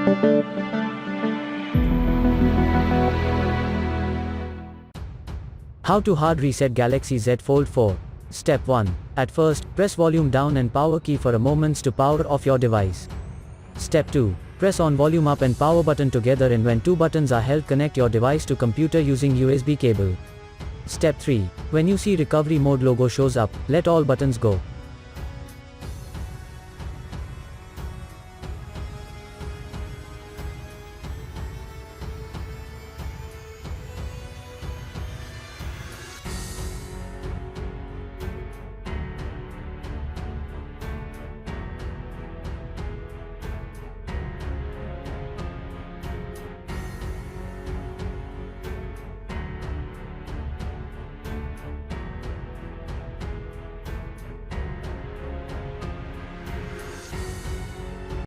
How to hard reset Galaxy Z Fold 4. Step 1. At first, press volume down and power key for a moment to power off your device. Step 2. Press on volume up and power button together, and when two buttons are held, connect your device to computer using USB cable. Step 3. When you see recovery mode logo shows up, let all buttons go.